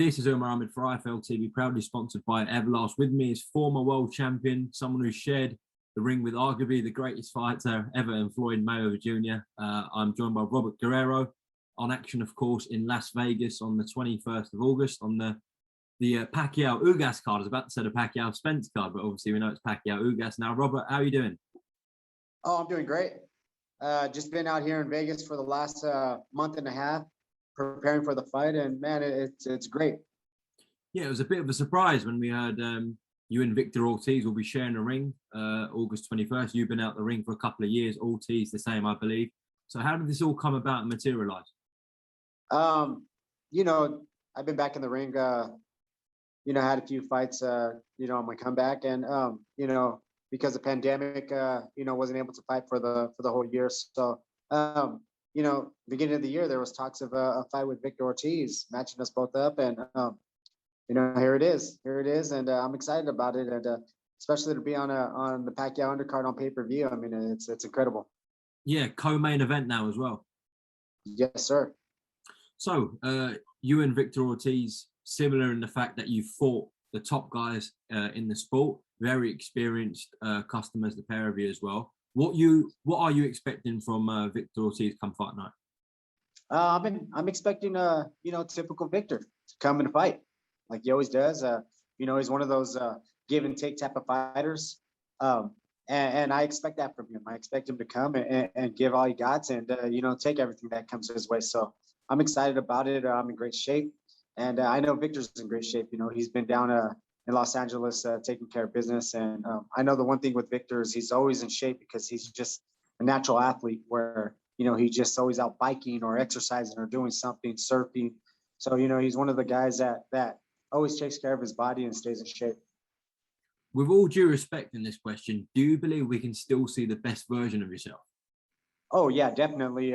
This is Umar Ahmed for IFL TV, proudly sponsored by Everlast. With me is former world champion, someone who shared the ring with arguably the greatest fighter ever in Floyd Mayweather Jr. I'm joined by Robert Guerrero, on action, of course, in Las Vegas on the 21st of August on the Pacquiao-Ugas card. I was about to say the Pacquiao-Spence card, but obviously we know it's Pacquiao-Ugas. Now, Robert, how are you doing? Oh, I'm doing great. Just been out here in Vegas for the last month and a half, preparing for the fight, and man, it's great. Yeah, it was a bit of a surprise when we heard you and Victor Ortiz will be sharing a ring August 21st. You've been out the ring for a couple of years. Ortiz the same, I believe. So how did this all come about and materialize? You know, I've been back in the ring. You know, had a few fights. You know, on my comeback, and you know, because of the pandemic, you know, wasn't able to fight for the whole year. So, you know, beginning of the year, there was talks of a fight with Victor Ortiz, matching us both up, and you know, here it is, and I'm excited about it, and especially to be on the Pacquiao undercard on pay-per-view. I mean, it's incredible. Yeah, co-main event now as well. Yes, sir. So, you and Victor Ortiz, similar in the fact that you fought the top guys in the sport, very experienced customers, the pair of you as well. What are you expecting from Victor Ortiz come fight night? I'm expecting you know, typical Victor to come and fight like he always does. You know, he's one of those give and take type of fighters. And I expect that from him. I expect him to come and give all he got, and you know, take everything that comes his way. So I'm excited about it. I'm in great shape, and I know Victor's in great shape. You know, he's been down in Los Angeles taking care of business, and I know the one thing with Victor is he's always in shape because he's just a natural athlete. Where you know, he's just always out biking or exercising or doing something, surfing. So you know, he's one of the guys that always takes care of his body and stays in shape. With all due respect in this question, do you believe we can still see the best version of yourself? Oh yeah, definitely.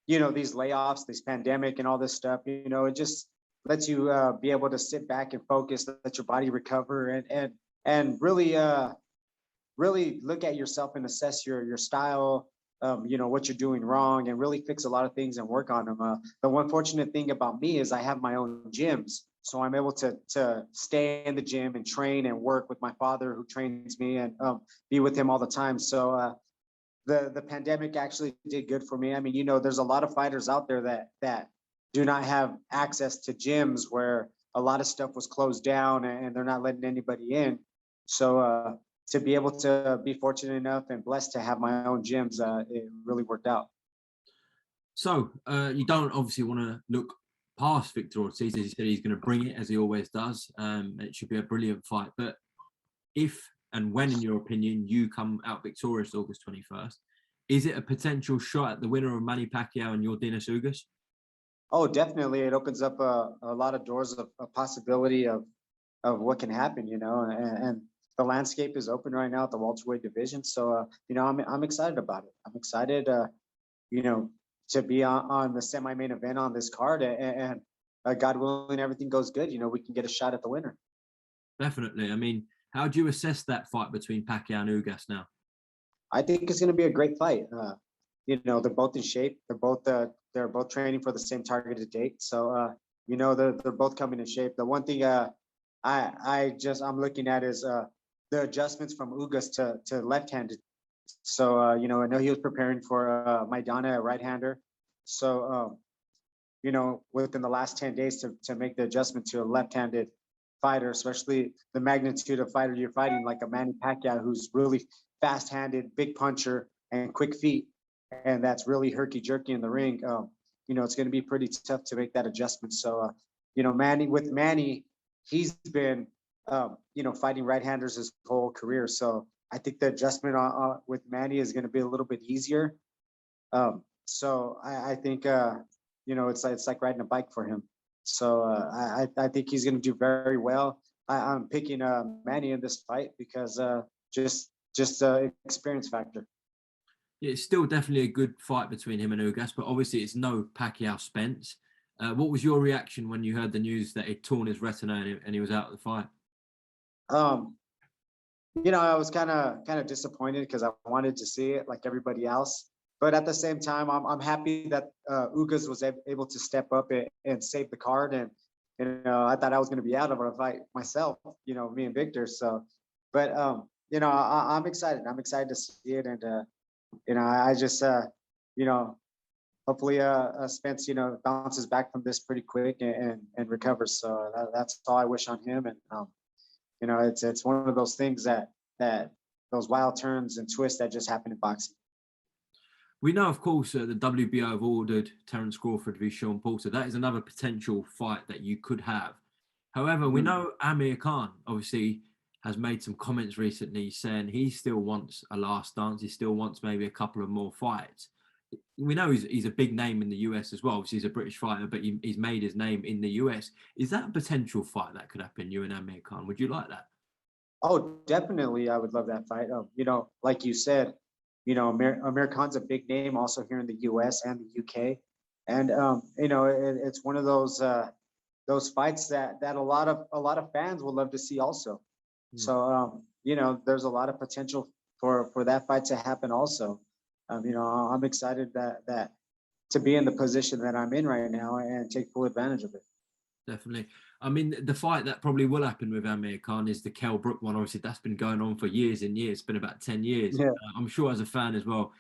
You know, these layoffs, this pandemic and all this stuff, you know, it just lets you be able to sit back and focus, let your body recover, and really really look at yourself and assess your style, you know, what you're doing wrong, and really fix a lot of things and work on them. The one fortunate thing about me is I have my own gyms. So I'm able to stay in the gym and train and work with my father, who trains me, and be with him all the time. So the pandemic actually did good for me. I mean, you know, there's a lot of fighters out there that do not have access to gyms, where a lot of stuff was closed down and they're not letting anybody in. So to be able to be fortunate enough and blessed to have my own gyms, it really worked out. So you don't obviously want to look past Victor Ortiz. As he said, he's going to bring it, as he always does. It should be a brilliant fight. But if and when, in your opinion, you come out victorious August 21st, is it a potential shot at the winner of Manny Pacquiao and your Ugas? Oh, definitely. It opens up a lot of doors of a possibility of what can happen, you know, and the landscape is open right now at the welterweight division. So, you know, I'm excited about it. I'm excited, you know, to be on the semi-main event on this card, and God willing, everything goes good, you know, we can get a shot at the winner. Definitely. I mean, how do you assess that fight between Pacquiao and Ugas now? I think it's going to be a great fight. You know, they're both in shape. They're both training for the same targeted date. So, you know, they're both coming in shape. The one thing I'm looking at is the adjustments from Ugas to left-handed. So, you know, I know he was preparing for Maidana, a right-hander. So, you know, within the last 10 days to make the adjustment to a left-handed fighter, especially the magnitude of fighter you're fighting, like a Manny Pacquiao, who's really fast-handed, big puncher, and quick feet, and that's really herky-jerky in the ring. You know, it's going to be pretty tough to make that adjustment. So, you know, Manny, he's been, you know, fighting right-handers his whole career. So I think the adjustment with Manny is going to be a little bit easier. So I think, you know, it's like riding a bike for him. So I think he's going to do very well. I'm picking Manny in this fight because just experience factor. It's still definitely a good fight between him and Ugas, but obviously it's no Pacquiao-Spence. What was your reaction when you heard the news that he'd torn his retina and he was out of the fight? You know, I was kind of disappointed because I wanted to see it like everybody else. but at the same time, I'm happy that Ugas was able to step up and save the card. And I thought I was going to be out of a fight myself. Me and Victor. So, but I'm excited. I'm excited to see it, and I just hopefully Spence bounces back from this pretty quick and recovers. So that's all I wish on him. And it's one of those things that those wild turns and twists that just happen in boxing. We know, of course, the WBO have ordered Terence Crawford v. Sean Porter. That is another potential fight that you could have. However, we know Amir Khan obviously has made some comments recently saying he still wants a last dance. He still wants maybe a couple of more fights. We know he's a big name in the US as well. Obviously, he's a British fighter, but he's made his name in the US. Is that a potential fight that could happen, you and Amir Khan? Would you like that? Oh, definitely. I would love that fight. Like you said, Amir Khan's a big name also here in the US and the UK. And, it's one of those fights that a lot of fans will love to see also. So, there's a lot of potential for that fight to happen also. I'm excited that to be in the position that I'm in right now and take full advantage of it. Definitely. I mean, the fight that probably will happen with Amir Khan is the Kell Brook one. Obviously, that's been going on for years and years. It's been about 10 years. Yeah. I'm sure as a fan as well,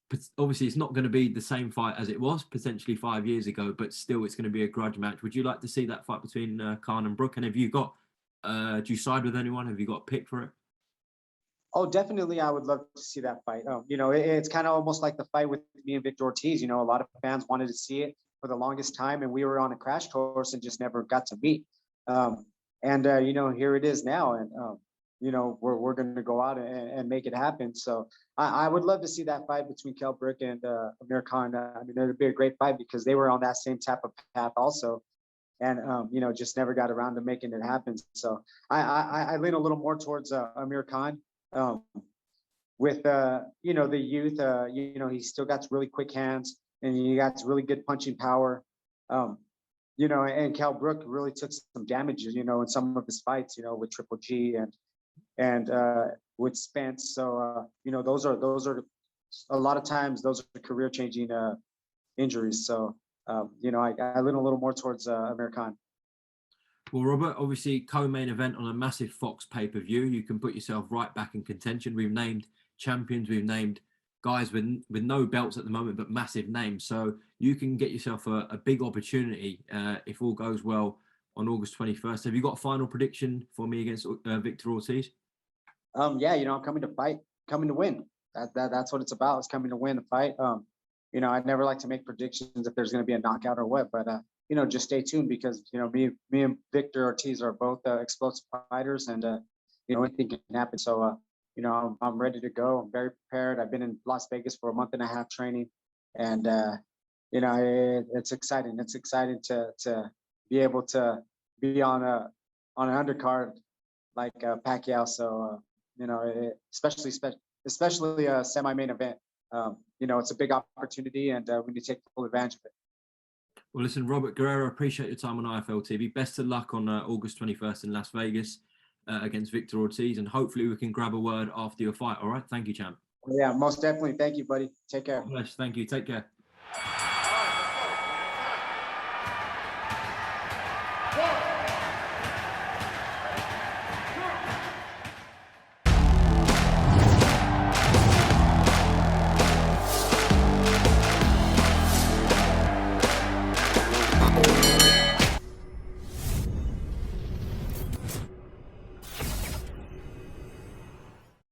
but obviously it's not going to be the same fight as it was potentially 5 years ago, but still it's going to be a grudge match. Would you like to see that fight between Khan and Brook? And have you got, do you side with anyone? Have you got a pick for it? Oh, definitely. I would love to see that fight. It's kind of almost like the fight with me and Victor Ortiz. A lot of fans wanted to see it for the longest time, and we were on a crash course and just never got to meet. Here it is now, and we're going to go out and make it happen. So I would love to see that fight between Kell Brook and Amir Khan. It would be a great fight because they were on that same type of path also, and just never got around to making it happen. So I lean a little more towards Amir Khan. With the youth, he's still got really quick hands, and he got really good punching power. And Kell Brook really took some damage, in some of his fights, with Triple G and with Spence. So those are a lot of times those are career changing injuries. So I lean a little more towards Amir Khan. Well, Robert, obviously co-main event on a massive Fox pay-per-view. You can put yourself right back in contention. We've named champions. We've named guys with no belts at the moment, but massive names. So you can get yourself a big opportunity if all goes well on August 21st. Have you got a final prediction for me against Victor Ortiz? I'm coming to fight, coming to win. That's what it's about. It's coming to win a fight. I'd never like to make predictions if there's going to be a knockout or what, but just stay tuned because me and Victor Ortiz are both explosive fighters, and anything can happen. So I'm ready to go. I'm very prepared. I've been in Las Vegas for a month and a half training, and it's exciting. It's exciting to be able to be on an undercard like Pacquiao. So especially a semi-main event. It's a big opportunity, and we need to take full advantage of it. Well, listen, Robert Guerrero, appreciate your time on IFL TV. Best of luck on August 21st in Las Vegas against Victor Ortiz, and hopefully we can grab a word after your fight. All right, thank you, champ. Yeah, most definitely. Thank you, buddy. Take care. Thank you. Take care.